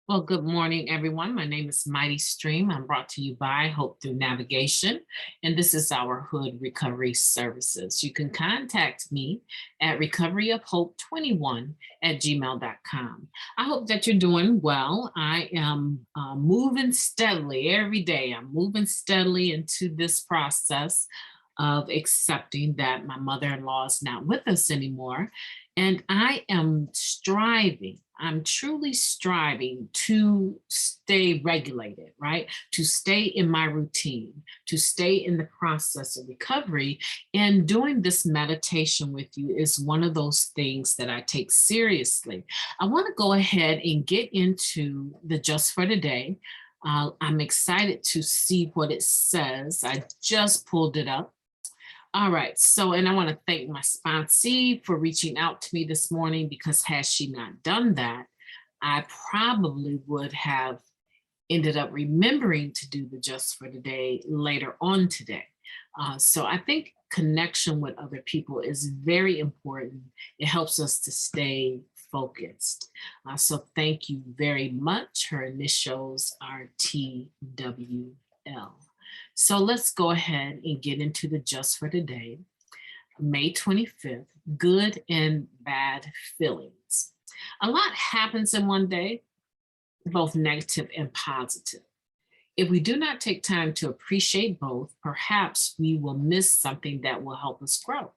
Well, good morning, everyone. My name is MightyStream. I'm brought to you by Hope Through Navigation, and this is our Hood Recovery Services. You can contact me at recoveryofhope21@gmail.com. I hope that you're doing well. I am moving steadily every day. I'm moving steadily into this process of accepting that my mother-in-law is not with us anymore. And I am striving, I'm truly striving to stay regulated, right? To stay in my routine, to stay in the process of recovery. And doing this meditation with you is one of those things that I take seriously. I want to go ahead and get into the just for today. I'm excited to see what it says. I just pulled it up. All right, so, and I want to thank my sponsee for reaching out to me this morning, because had she not done that, I probably would have ended up remembering to do the just for today later on today. So I think connection with other people is very important. It helps us to stay focused. So thank you very much. Her initials are TWL. So let's go ahead and get into the just for today. May 25th, good and bad feelings. A lot happens in one day, both negative and positive. If we do not take time to appreciate both, perhaps we will miss something that will help us grow.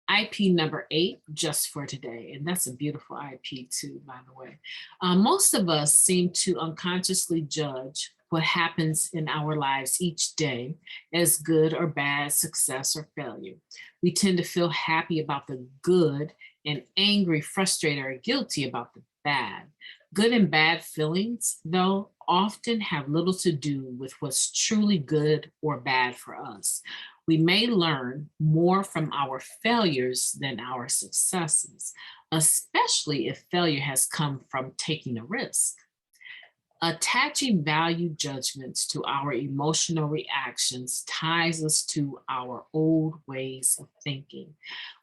IP number 8, just for today. And that's a beautiful IP too, by the way. Most of us seem to unconsciously judge what happens in our lives each day as good or bad, success or failure. We tend to feel happy about the good and angry, frustrated, or guilty about the bad. Good and bad feelings, though, often have little to do with what's truly good or bad for us. We may learn more from our failures than our successes, especially if failure has come from taking a risk. Attaching value judgments to our emotional reactions ties us to our old ways of thinking.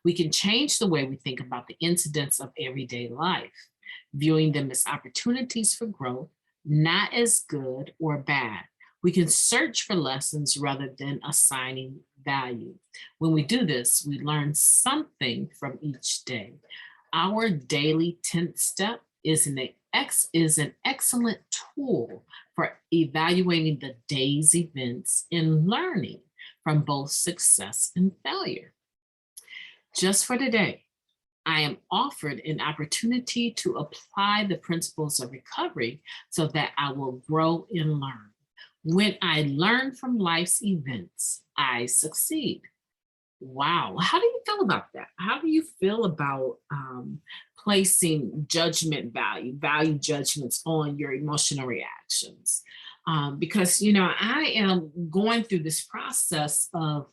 We can change the way we think about the incidents of everyday life, viewing them as opportunities for growth, not as good or bad. We can search for lessons rather than assigning value. When we do this, we learn something from each day. Our daily 10th step is an excellent tool for evaluating the day's events and learning from both success and failure. Just for today, I am offered an opportunity to apply the principles of recovery so that I will grow and learn. When I learn from life's events, I succeed. Wow. How do you feel about that? How do you feel about placing value judgments on your emotional reactions? Because, I am going through this process of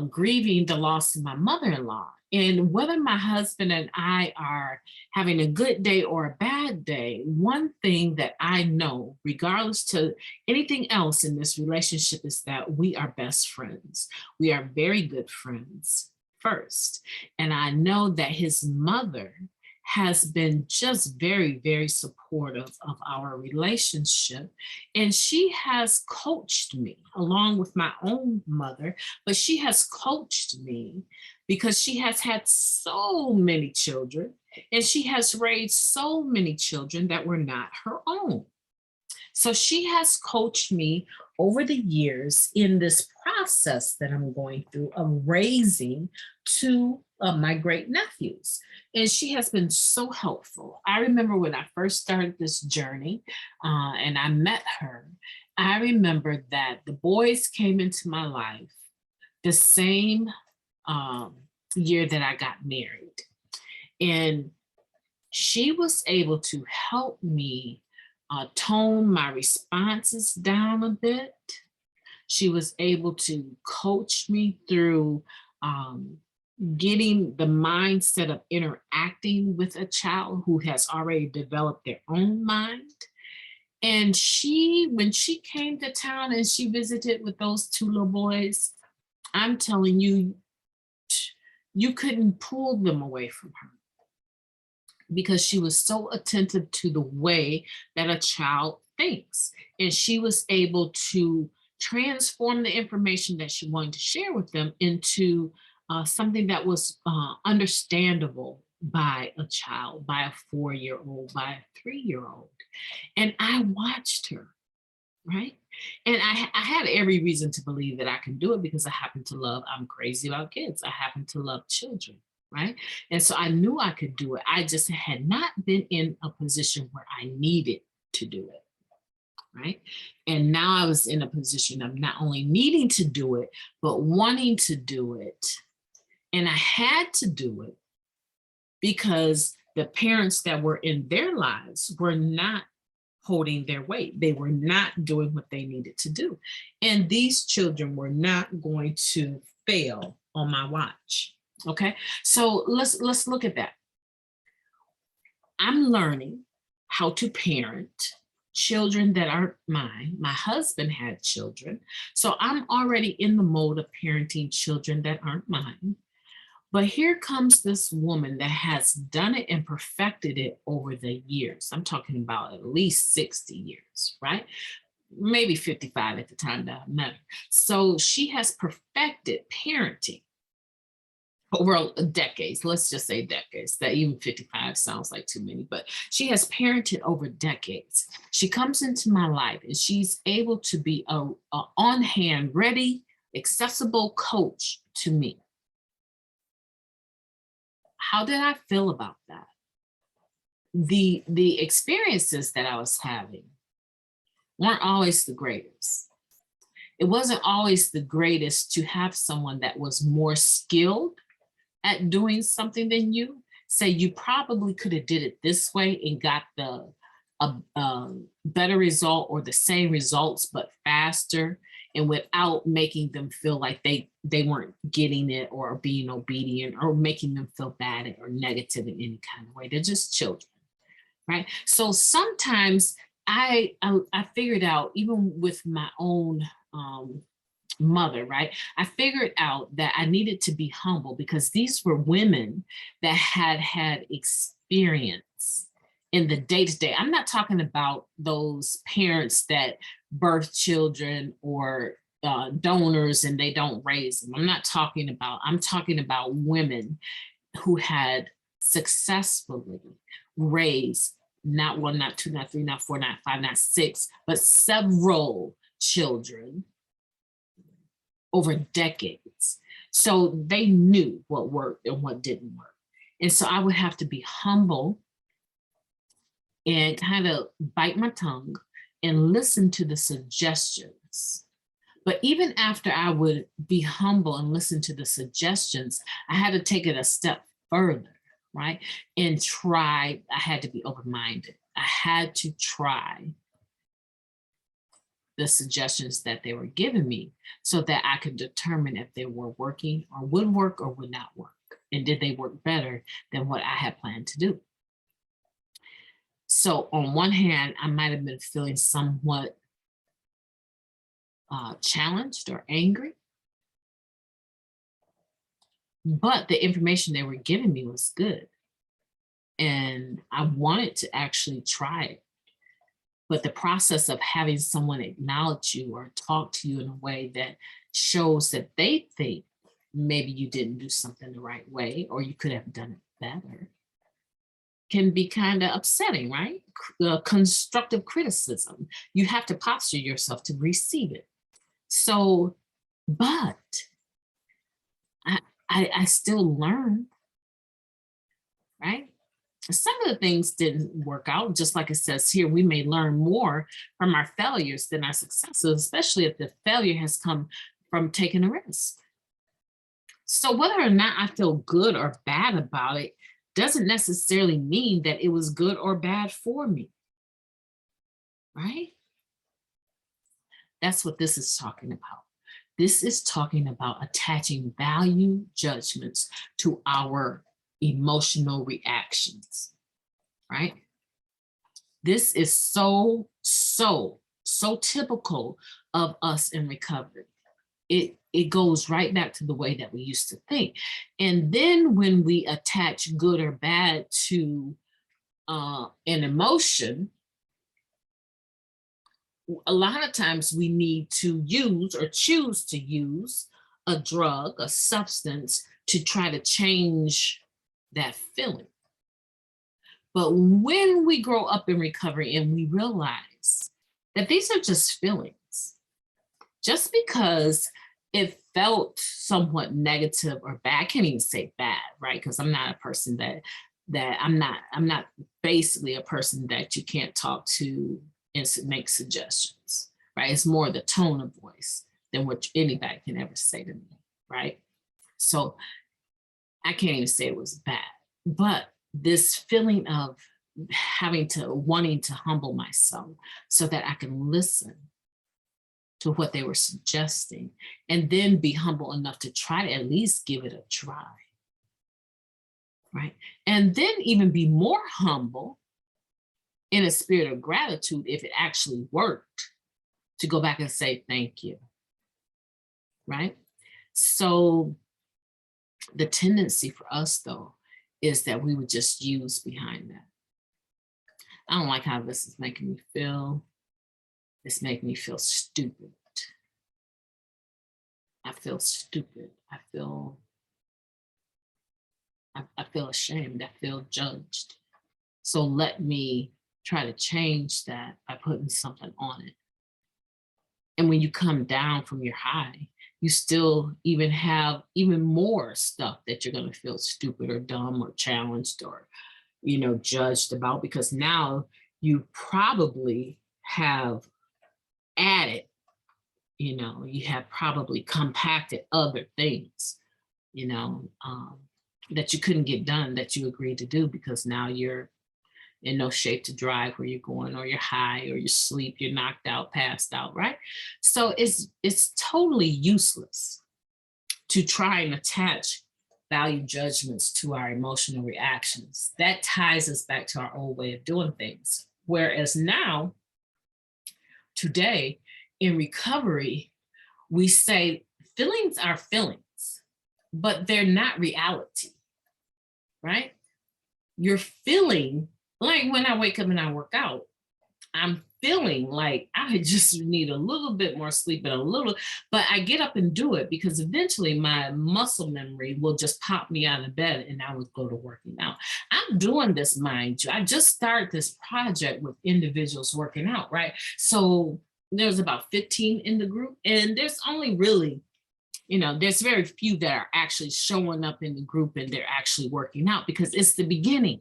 grieving the loss of my mother-in-law. And whether my husband and I are having a good day or a bad day, one thing that I know, regardless to anything else in this relationship, is that we are best friends. We are very good friends first. And I know that his mother has been just very, very supportive of our relationship. And she has coached me along with my own mother, but she has coached me because she has had so many children and she has raised so many children that were not her own. So she has coached me over the years in this process that I'm going through of raising two of my great nephews. And she has been so helpful. I remember when I first started this journey and I met her, I remember that the boys came into my life the same year that I got married. And she was able to help me tone my responses down a bit. She was able to coach me through getting the mindset of interacting with a child who has already developed their own mind. And when she came to town and she visited with those two little boys, I'm telling you, you couldn't pull them away from her. because she was so attentive to the way that a child thinks. And she was able to transform the information that she wanted to share with them into something that was understandable by a child, by a 4-year-old, by a 3-year-old. And I watched her, right? And I had every reason to believe that I can do it because I happen to love, I'm crazy about kids. I happen to love children, right? And so I knew I could do it. I just had not been in a position where I needed to do it, right? And now I was in a position of not only needing to do it, but wanting to do it. And I had to do it because the parents that were in their lives were not holding their weight. They were not doing what they needed to do. And these children were not going to fail on my watch. Okay, so let's look at that. I'm learning how to parent children that aren't mine. My husband had children, so I'm already in the mode of parenting children that aren't mine. But here comes this woman that has done it and perfected it over the years. I'm talking about at least 60 years, right? Maybe 55 at the time that I met her. So she has perfected parenting over decades. Let's just say decades. That even 55 sounds like too many, but she has parented over decades. She comes into my life and she's able to be a on-hand, ready, accessible coach to me. How did I feel about that? The experiences that I was having weren't always the greatest. It wasn't always the greatest to have someone that was more skilled at doing something than you. Say you probably could have did it this way and got the better result or the same results, but faster and without making them feel like they weren't getting it or being obedient or making them feel bad or negative in any kind of way. They're just children, right? So sometimes I figured out, even with my own mother, right? I figured out that I needed to be humble because these were women that had experience in the day-to-day. I'm not talking about those parents that birth children or donors and they don't raise them. I'm talking about women who had successfully raised not one, not two, not three, not four, not five, not six, but several children over decades. So they knew what worked and what didn't work. And so I would have to be humble and kind of bite my tongue and listen to the suggestions. But even after I would be humble and listen to the suggestions, I had to take it a step further, right? And try, I had to be open-minded. I had to try the suggestions that they were giving me so that I could determine if they were working or would not work. And did they work better than what I had planned to do? So on one hand, I might have been feeling somewhat challenged or angry, but the information they were giving me was good. And I wanted to actually try it. But the process of having someone acknowledge you or talk to you in a way that shows that they think maybe you didn't do something the right way or you could have done it better can be kind of upsetting, right? Constructive criticism. You have to posture yourself to receive it. So, but I still learn, right? Some of the things didn't work out, just like it says here, we may learn more from our failures than our successes, especially if the failure has come from taking a risk. So whether or not I feel good or bad about it doesn't necessarily mean that it was good or bad for me, right? That's what this is talking about. This is talking about attaching value judgments to our emotional reactions, right? This is so typical of us in recovery. It goes right back to the way that we used to think. And then when we attach good or bad to an emotion, a lot of times we need to use or choose to use a drug, a substance to try to change that feeling. But when we grow up in recovery and we realize that these are just feelings, just because it felt somewhat negative or bad, I can't even say bad, right? Because I'm not a person that I'm not basically a person that you can't talk to and make suggestions, right? It's more the tone of voice than what anybody can ever say to me, right? So I can't even say it was bad, but this feeling of wanting to humble myself so that I can listen to what they were suggesting and then be humble enough to try to at least give it a try, right? And then even be more humble in a spirit of gratitude if it actually worked, to go back and say thank you, right? So the tendency for us, though, is that we would just use behind that. I don't like how this is making me feel. It's making me feel stupid. I feel stupid. I feel ashamed. I feel judged. So let me try to change that by putting something on it. And when you come down from your high, you still even have even more stuff that you're going to feel stupid or dumb or challenged or, judged about, because now you probably have added, you have probably compacted other things, that you couldn't get done that you agreed to do because now you're in no shape to drive where you're going, or you're high, or you sleep, you're knocked out, passed out, right? So it's totally useless to try and attach value judgments to our emotional reactions. That ties us back to our old way of doing things. Whereas now, today, in recovery, we say feelings are feelings, but they're not reality, right? You're feeling like when I wake up and I work out, I'm feeling like I just need a little bit more sleep and but I get up and do it because eventually my muscle memory will just pop me out of bed and I would go to working out. I'm doing this, mind you. I just started this project with individuals working out, right? So there's about 15 in the group, and there's only really, there's very few that are actually showing up in the group and they're actually working out because it's the beginning.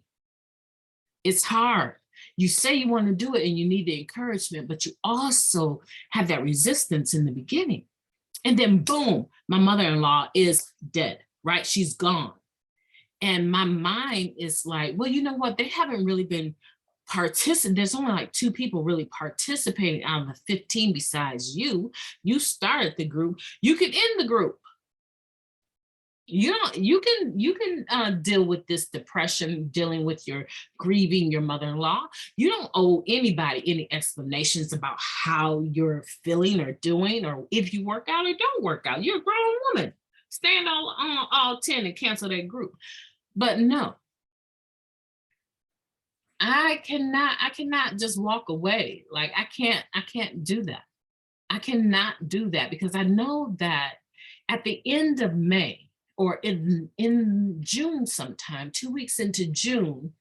It's hard. You say you want to do it and you need the encouragement, but you also have that resistance in the beginning. And then boom, my mother-in-law is dead, right? She's gone. And my mind is like, well, you know what? They haven't really been participating. There's only like 2 people really participating out of the 15 besides you. You started the group. You can end the group. You can deal with this depression, dealing with your grieving your mother-in-law. You don't owe anybody any explanations about how you're feeling or doing, or if you work out or don't work out. You're a grown woman. Stand all 10 and cancel that group. But no, I cannot just walk away. Like I can't do that. I cannot do that because I know that at the end of May, or in June sometime, 2 weeks into June,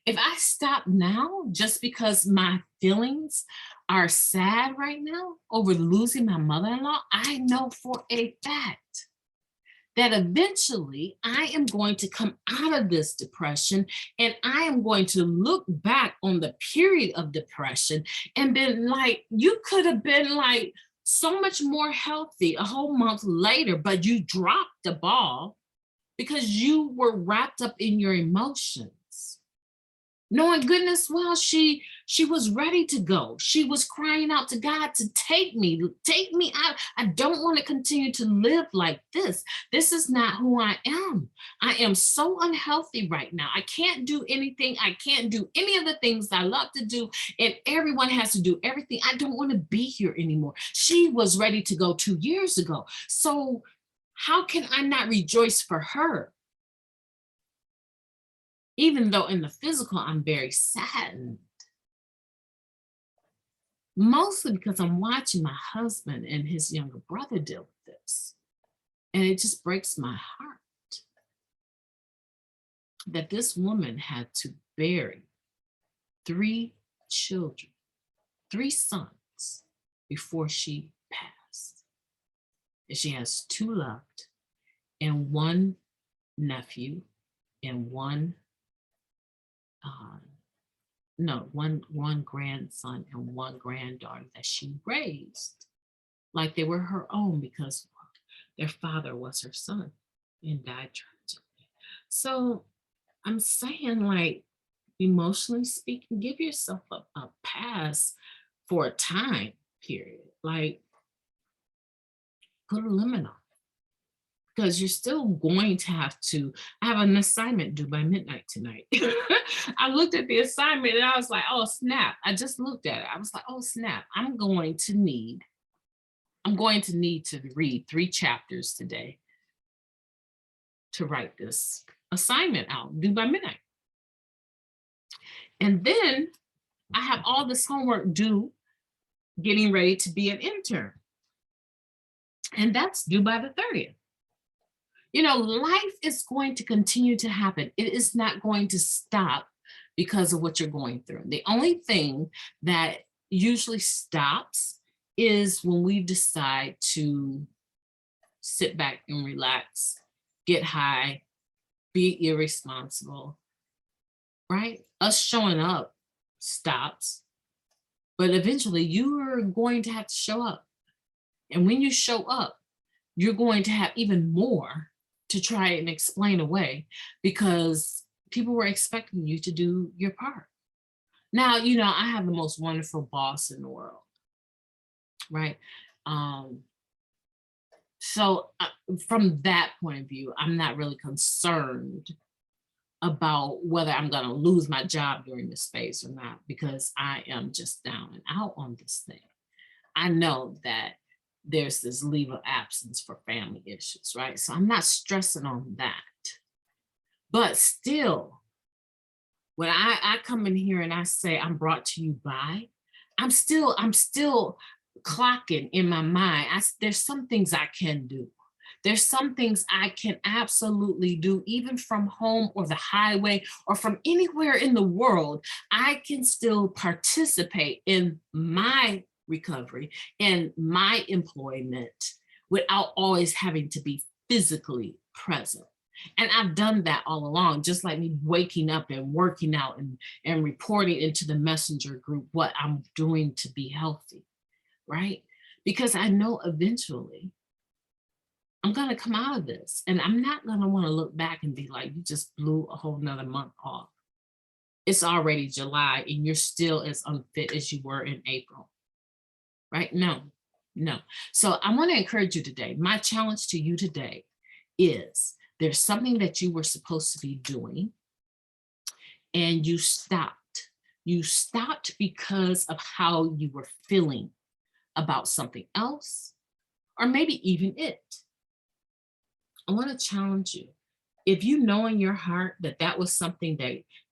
if I stop now just because my feelings are sad right now over losing my mother-in-law, I know for a fact that eventually I am going to come out of this depression and I am going to look back on the period of depression and been like, you could have been like so much more healthy a whole month later, but you dropped the ball because you were wrapped up in your emotions. Knowing goodness well, she was ready to go. She was crying out to God to take me out. I don't want to continue to live like this. This is not who I am. I am so unhealthy right now. I can't do anything. I can't do any of the things I love to do. And everyone has to do everything. I don't want to be here anymore. She was ready to go 2 years ago. So how can I not rejoice for her? Even though in the physical, I'm very saddened, mostly because I'm watching my husband and his younger brother deal with this. And it just breaks my heart that this woman had to bury 3 children, 3 sons before she passed. And she has 2 left and 1 nephew and uh, one grandson and 1 granddaughter that she raised like they were her own because their father was her son and died tragically. So I'm saying, like, emotionally speaking, give yourself a pass for a time period. Like, put a limit on it because you're still going to have to. I have an assignment due by midnight tonight. I looked at the assignment and I was like, oh, snap. I just looked at it. I was like, oh, snap. I'm going to need to read 3 chapters today to write this assignment out due by midnight. And then I have all this homework due, getting ready to be an intern. And that's due by the 30th. Life is going to continue to happen. It is not going to stop because of what you're going through. The only thing that usually stops is when we decide to sit back and relax, get high, be irresponsible, right? Us showing up stops, but eventually you're going to have to show up. And when you show up, you're going to have even more to try and explain away because people were expecting you to do your part. Now, I have the most wonderful boss in the world, right? So from that point of view, I'm not really concerned about whether I'm going to lose my job during this phase or not, because I am just down and out on this thing. I know that there's this leave of absence for family issues, right? So I'm not stressing on that. But still, when I come in here and I say I'm brought to you by, I'm still clocking in my mind. There's some things I can do. There's some things I can absolutely do, even from home or the highway or from anywhere in the world. I can still participate in my recovery and my employment without always having to be physically present. And I've done that all along, just like me waking up and working out and reporting into the messenger group what I'm doing to be healthy, right? Because I know eventually I'm going to come out of this and I'm not going to want to look back and be like, you just blew a whole nother month off. It's already July and you're still as unfit as you were in April, right? No. So I want to encourage you today. My challenge to you today is there's something that you were supposed to be doing and you stopped. You stopped because of how you were feeling about something else, or maybe even it. I want to challenge you. If you know in your heart that that was something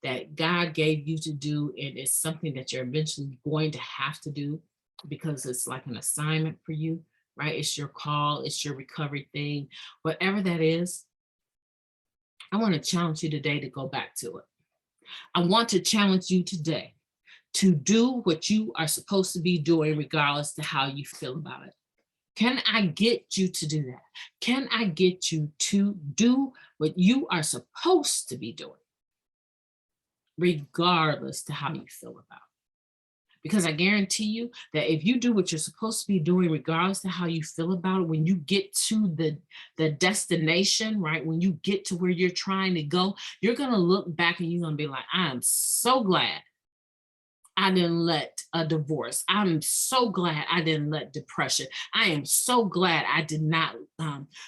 that God gave you to do, and it's something that you're eventually going to have to do because it's like an assignment for you, right? It's your call, it's your recovery thing, whatever that is. I want to challenge you today to go back to it. I want to challenge you today to do what you are supposed to be doing, regardless to how you feel about it. Can I get you to do that? Can I get you to do what you are supposed to be doing, regardless to how you feel about it? Because I guarantee you that if you do what you're supposed to be doing, regardless to how you feel about it, when you get to the destination, right? When you get to where you're trying to go, you're going to look back and you're going to be like, I am so glad I didn't let a divorce. I'm so glad I didn't let depression. I am so glad I did not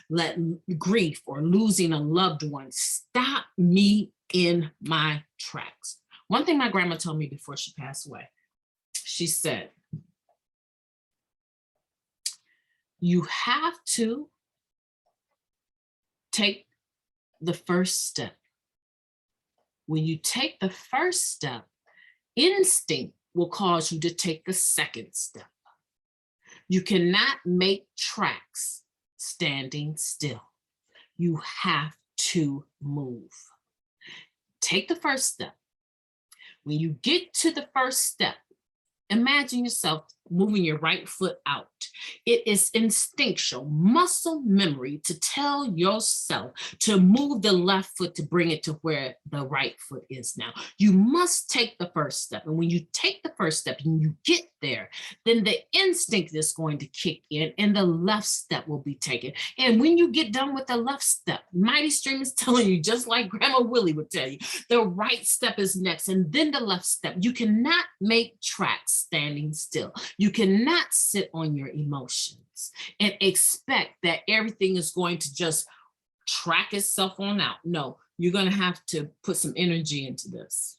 let grief or losing a loved one stop me in my tracks. One thing my grandma told me before she passed away, she said, you have to take the first step When you take the first step, instinct will cause you to take the second step. You cannot make tracks standing still. You have to move. Take the first step. When you get to the first step, imagine yourself moving your right foot out. It is instinctual muscle memory to tell yourself to move the left foot to bring it to where the right foot is now. You must take the first step. And when you take the first step and you get there, then the instinct is going to kick in and the left step will be taken. And when you get done with the left step, MightyStream is telling you, just like Grandma Willie would tell you, the right step is next and then the left step. You cannot make tracks standing still. You cannot sit on your emotions and expect that everything is going to just track itself on out. No, you're going to have to put some energy into this.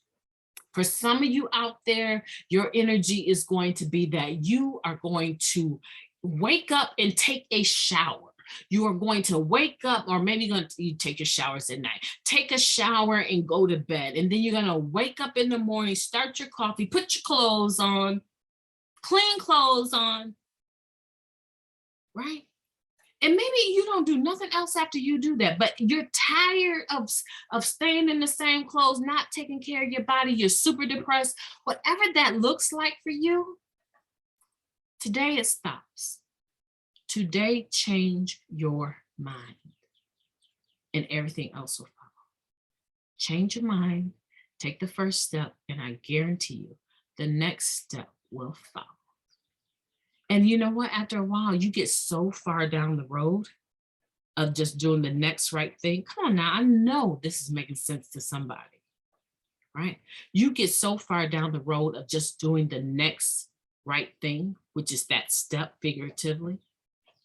For some of you out there, your energy is going to be that you are going to wake up and take a shower. You are going to wake up, or maybe you take your showers at night. Take a shower and go to bed. And then you're going to wake up in the morning, start your coffee, put your clothes on, clean clothes on, right? And maybe you don't do nothing else after you do that, but you're tired of staying in the same clothes, not taking care of your body, you're super depressed. Whatever that looks like for you, today it stops. Today, change your mind and everything else will follow. Change your mind, take the first step, and I guarantee you, the next step will follow. And you know what? After a while, you get so far down the road of just doing the next right thing. Come on now, I know this is making sense to somebody, right? You get so far down the road of just doing the next right thing, which is that step figuratively,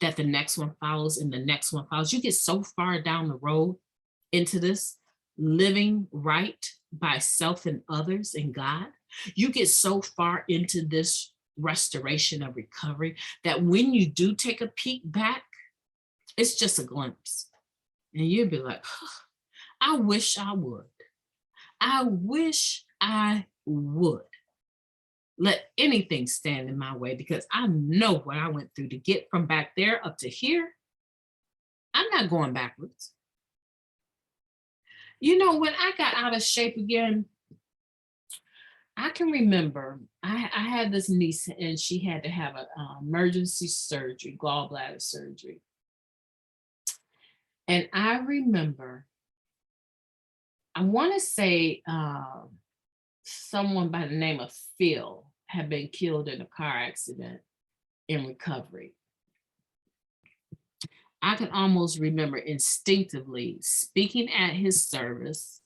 that the next one follows and the next one follows. You get so far down the road into this living right by self and others and God. You get so far into this restoration of recovery that when you do take a peek back, it's just a glimpse. And you'll be like, oh, I wish I would. I wish I would let anything stand in my way because I know what I went through to get from back there up to here. I'm not going backwards. You know, when I got out of shape again, I can remember I had this niece and she had to have an emergency surgery, gallbladder surgery. And I remember, I want to say someone by the name of Phil had been killed in a car accident in recovery. I can almost remember instinctively speaking at his service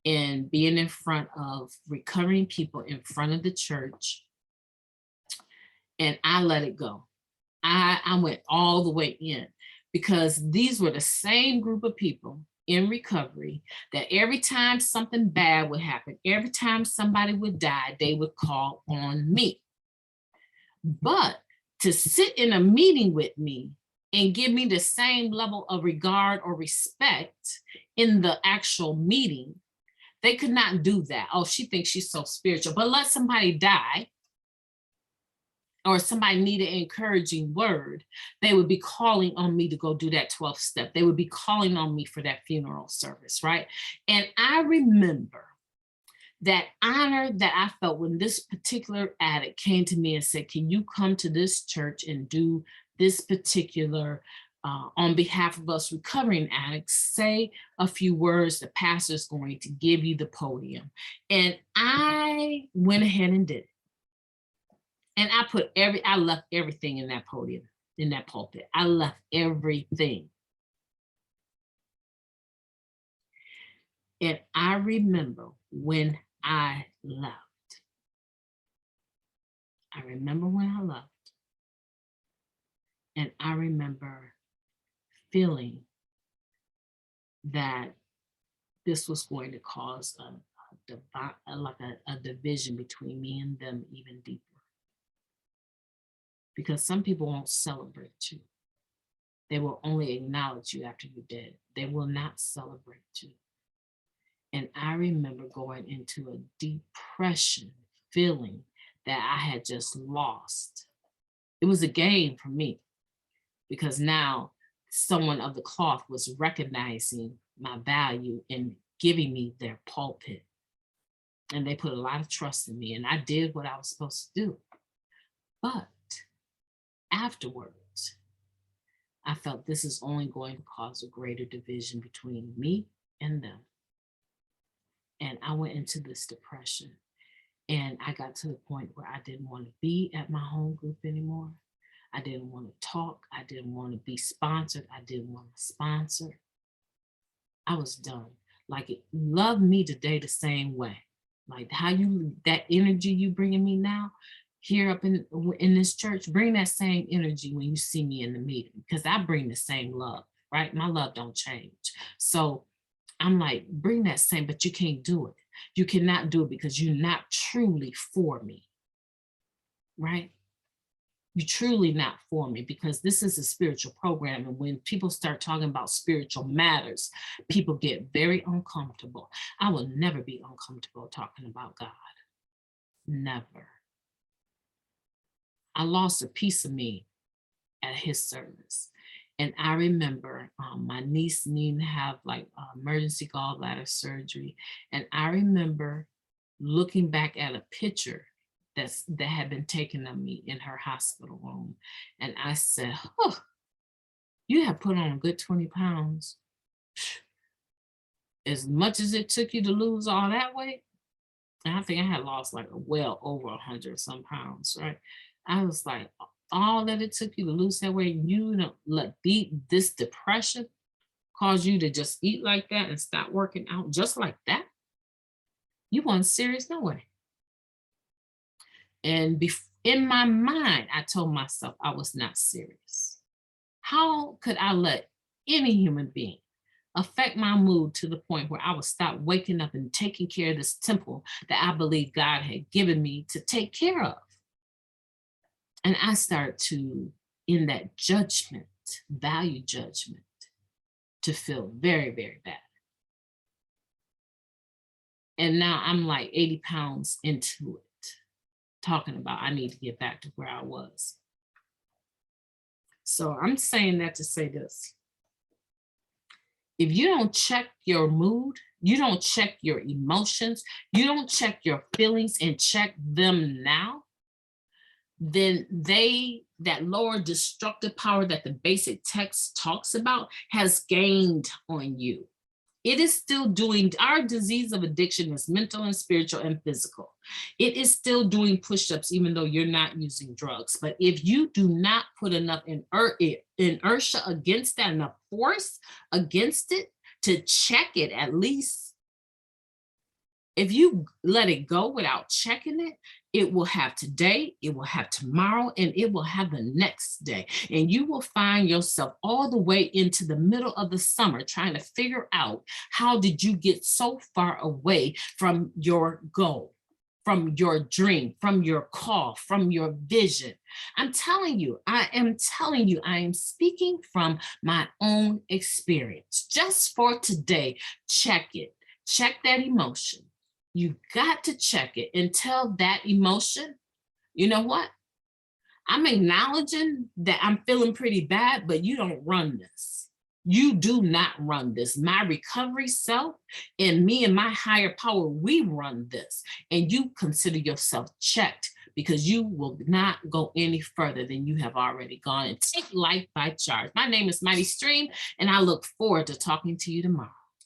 and being in front of recovering people in front of the church. And I let it go. I went all the way in because these were the same group of people in recovery that every time something bad would happen, every time somebody would die, they would call on me. But to sit in a meeting with me and give me the same level of regard or respect in the actual meeting, they could not do that. Oh, she thinks she's so spiritual, but let somebody die or somebody need an encouraging word, they would be calling on me to go do that 12th step. They would be calling on me for that funeral service, right? And I remember that honor that I felt when this particular addict came to me and said, can you come to this church and do this particular, on behalf of us recovering addicts, say a few words, the pastor's going to give you the podium. And I went ahead and did it. And I left everything in that podium, in that pulpit. I left everything. And I remember when I left. I remember when I left. And I remember feeling that this was going to cause a division between me and them even deeper. Because some people won't celebrate you. They will only acknowledge you after you're dead. They will not celebrate you. And I remember going into a depression, feeling that I had just lost. It was a gain for me because now someone of the cloth was recognizing my value and giving me their pulpit. And they put a lot of trust in me, and I did what I was supposed to do. But afterwards, I felt this is only going to cause a greater division between me and them. And I went into this depression, and I got to the point where I didn't want to be at my home group anymore. I didn't want to talk. I didn't want to be sponsored. I didn't want to sponsor. I was done. Like, it love me today the same way. Like how you, that energy you bringing me now here up in this church, bring that same energy when you see me in the meeting, because I bring the same love, right? My love don't change. So I'm like, bring that same, but you can't do it. You cannot do it because you're not truly for me, right? You're truly not for me, because this is a spiritual program. And when people start talking about spiritual matters, people get very uncomfortable. I will never be uncomfortable talking about God. Never. I lost a piece of me at his service. And I remember my niece needing to have like emergency gallbladder surgery. And I remember looking back at a picture that had been taken of me in her hospital room. And I said, oh, you have put on a good 20 pounds. As much as it took you to lose all that weight, and I think I had lost like well over 100 some pounds, right? I was like, all that it took you to lose that weight, you don't let this depression cause you to just eat like that and stop working out just like that? You weren't serious, no way. And in my mind, I told myself I was not serious. How could I let any human being affect my mood to the point where I would stop waking up and taking care of this temple that I believe God had given me to take care of? And I started to, in that judgment, value judgment, to feel very, very bad. And now I'm like 80 pounds into it, talking about I need to get back to where I was. So I'm saying that to say this. If you don't check your mood, you don't check your emotions, you don't check your feelings and check them now, then that lower destructive power that the basic text talks about has gained on you. It is still doing, our disease of addiction is mental and spiritual and physical. It is still doing push-ups even though you're not using drugs. But if you do not put enough inertia against that, enough force against it to check it at least, if you let it go without checking it, it will have today, it will have tomorrow, and it will have the next day. And you will find yourself all the way into the middle of the summer trying to figure out how did you get so far away from your goal, from your dream, from your call, from your vision. I'm telling you, I am speaking from my own experience. Just for today, check it. Check that emotion. You got to check it and tell that emotion, you know what? I'm acknowledging that I'm feeling pretty bad, but you don't run this. You do not run this. My recovery self and me and my higher power, we run this. And you consider yourself checked, because you will not go any further than you have already gone, and take life by charge. My name is MightyStream, and I look forward to talking to you tomorrow.